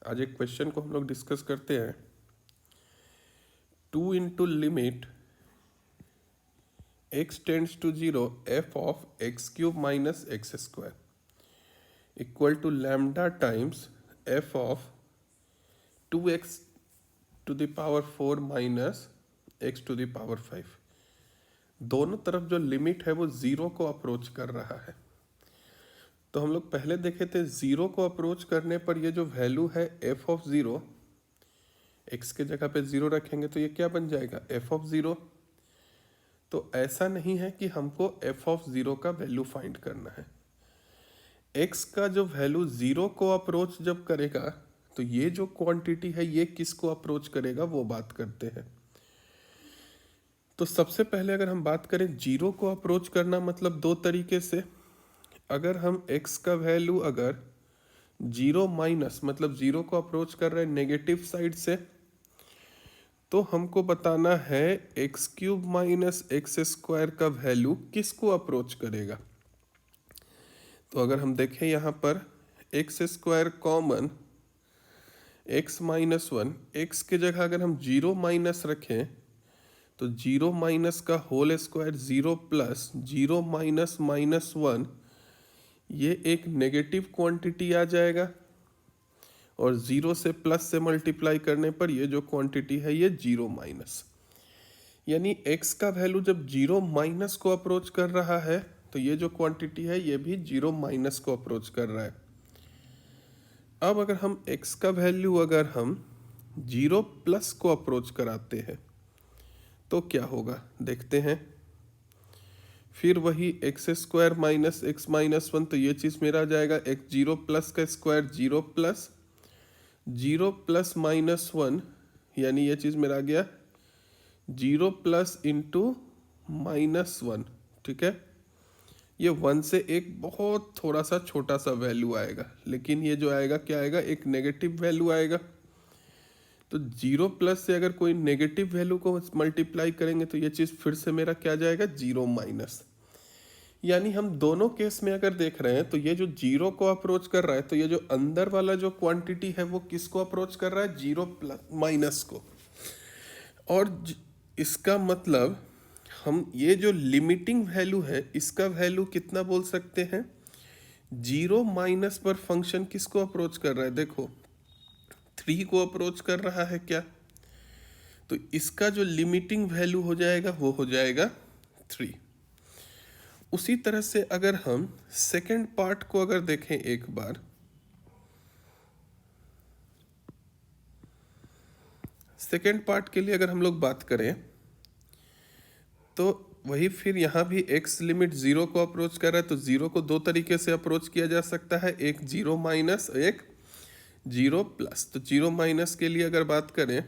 आज एक क्वेश्चन को हम लोग डिस्कस करते हैं। 2 into limit x tends to 0 f of x cube minus x square equal to lambda times f of 2x to the power 4 minus x to the power 5। दोनों तरफ जो लिमिट है वो जीरो को अप्रोच कर रहा है। तो हम लोग पहले देखे थे जीरो को अप्रोच करने पर ये जो वैल्यू है f ऑफ जीरो, x के जगह पे जीरो रखेंगे तो ये क्या बन जाएगा f ऑफ जीरो। तो ऐसा नहीं है कि हमको f ऑफ जीरो का वैल्यू फाइंड करना है। x का जो वैल्यू जीरो को अप्रोच जब करेगा तो ये जो क्वांटिटी है ये किसको अप्रोच करेगा वो बात करते हैं। तो सबसे पहले अगर हम बात करें जीरो को अप्रोच करना मतलब दो तरीके से। अगर हम x का वैल्यू अगर जीरो माइनस मतलब जीरो को अप्रोच कर रहे हैं नेगेटिव साइड से, तो हमको बताना है x cube minus x square का वैल्यू किसको अप्रोच करेगा। तो अगर हम देखें यहाँ पर x square common x minus one, एक्स के जगह अगर हम जीरो माइनस रखें तो जीरो माइनस का whole square zero plus zero minus minus one, ये एक नेगेटिव क्वांटिटी आ जाएगा और जीरो से प्लस से मल्टीप्लाई करने पर ये जो क्वांटिटी है ये जीरो माइनस, यानी x का वैल्यू जब जीरो माइनस को अप्रोच कर रहा है तो ये जो क्वांटिटी है ये भी जीरो माइनस को अप्रोच कर रहा है। अब अगर हम x का वैल्यू अगर हम जीरो प्लस को अप्रोच कराते हैं तो क्या होगा देखते हैं। फिर वही x square minus x minus one, तो ये चीज़ मेरा आ जाएगा एक्स जीरो प्लस का square zero plus zero plus minus one, यानी ये चीज़ मेरा आ गया zero plus into minus one. ठीक है, ये वन से एक बहुत थोड़ा सा छोटा सा वैल्यू आएगा, लेकिन ये जो आएगा क्या आएगा एक नेगेटिव वैल्यू आएगा। तो जीरो प्लस से अगर कोई नेगेटिव वैल्यू को मल्टीप्लाई करेंगे तो ये चीज़ फिर से मेरा क्या जाएगा जीरो माइनस। यानी हम दोनों केस में अगर देख रहे हैं तो ये जो जीरो को अप्रोच कर रहा है तो ये जो अंदर वाला जो क्वांटिटी है वो किसको अप्रोच कर रहा है जीरो प्लस माइनस को। और इसका मतलब हम ये जो लिमिटिंग वैल्यू है इसका वैल्यू कितना बोल सकते हैं, जीरो माइनस पर फंक्शन किसको अप्रोच कर रहा है, देखो थ्री को अप्रोच कर रहा है क्या, तो इसका जो लिमिटिंग वैल्यू हो जाएगा वो हो जाएगा थ्री। उसी तरह से अगर हम सेकेंड पार्ट को अगर देखें एक बार, सेकेंड पार्ट के लिए अगर हम लोग बात करें तो वही फिर यहाँ भी x लिमिट जीरो को अप्रोच कर रहा है। तो जीरो को दो तरीके से अप्रोच किया जा सकता है, एक जीरो माइनस एक जीरो प्लस। तो जीरो माइनस के लिए अगर बात करें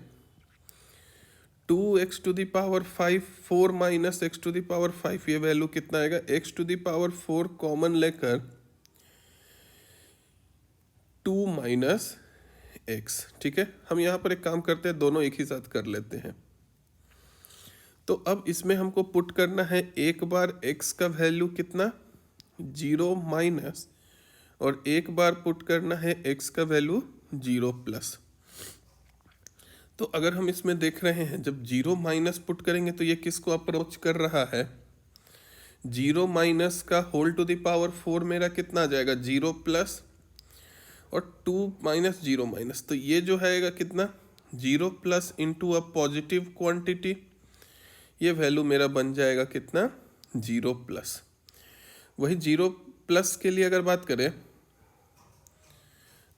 2x to the power 5 4 minus x to the power 5, ये वैल्यू कितना आएगा x to the power 4 common लेकर 2 माइनस एक्स। ठीक है, हम यहाँ पर एक काम करते हैं, दोनों एक ही साथ कर लेते हैं। तो अब इसमें हमको पुट करना है एक बार x का वैल्यू कितना जीरो माइनस और एक बार पुट करना है x का वैल्यू जीरो प्लस। तो अगर हम इसमें देख रहे हैं जब जीरो माइनस पुट करेंगे तो ये किसको अप्रोच कर रहा है, जीरो माइनस का होल टू द पावर 4 मेरा कितना आ जाएगा जीरो प्लस और 2 माइनस जीरो माइनस, तो ये जो है कितना zero plus into a positive quantity, ये वैल्यू मेरा बन जाएगा कितना जीरो प्लस। वही जीरो प्लस के लिए अगर बात करें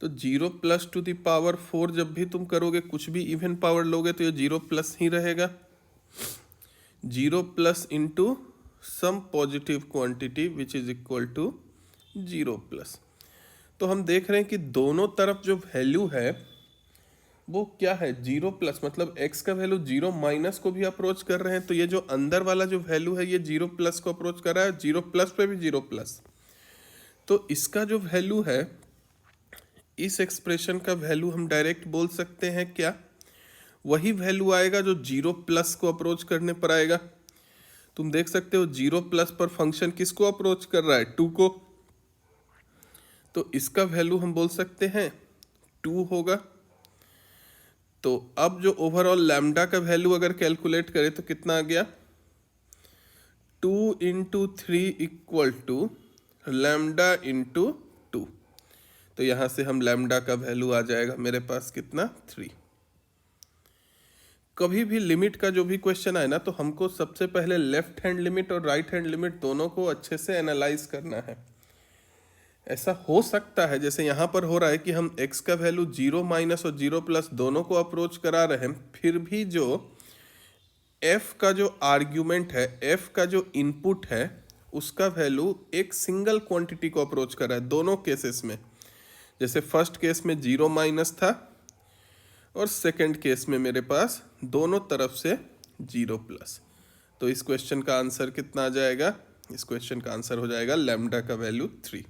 तो zero plus two the power 4 जब भी तुम करोगे कुछ भी इवन पावर लोगे तो ये जीरो प्लस ही रहेगा, zero plus into some positive quantity which is equal to zero plus. तो हम देख रहे हैं कि दोनों तरफ जो वैल्यू है वो क्या है जीरो प्लस, मतलब x का वैल्यू जीरो माइनस को भी अप्रोच कर रहे हैं, तो ये जो अंदर वाला जो वैल्यू है ये जीरो प्लस को अप्रोच कर रहा है, जीरो प्लस पे भी जीरो प्लस। तो इसका जो वैल्यू है इस एक्सप्रेशन का वैल्यू हम डायरेक्ट बोल सकते हैं क्या, वही वैल्यू आएगा जो जीरो प्लस को अप्रोच करने पर आएगा। तुम देख सकते हो जीरो प्लस पर फंक्शन किसको अप्रोच कर रहा है टू को, तो इसका वैल्यू हम बोल सकते हैं 2 होगा। तो अब जो ओवरऑल लैम्डा का वैल्यू अगर कैलकुलेट करें तो कितना आ गया, 2 into 3 equal to lambda into 2। तो यहाँ से हम लैम्डा का वैल्यू आ जाएगा मेरे पास कितना, 3। कभी भी लिमिट का जो भी क्वेश्चन आए ना, तो हमको सबसे पहले लेफ्ट हैंड लिमिट और राइट हैंड लिमिट दोनों को अच्छे से एनालाइज करना है। ऐसा हो सकता है जैसे यहाँ पर हो रहा है कि हम x का वैल्यू 0 माइनस और 0 प्लस दोनों को अप्रोच करा रहे हैं, फिर भी जो f का जो आर्ग्यूमेंट है, f का जो इनपुट है, उसका वैल्यू एक सिंगल क्वांटिटी को अप्रोच कर रहा है दोनों केसेस में। जैसे फर्स्ट केस में 0 माइनस था और सेकंड केस में मेरे पास दोनों तरफ से 0 प्लस। तो इस क्वेश्चन का आंसर कितना आ जाएगा, इस क्वेश्चन का आंसर हो जाएगा लैम्डा का वैल्यू 3।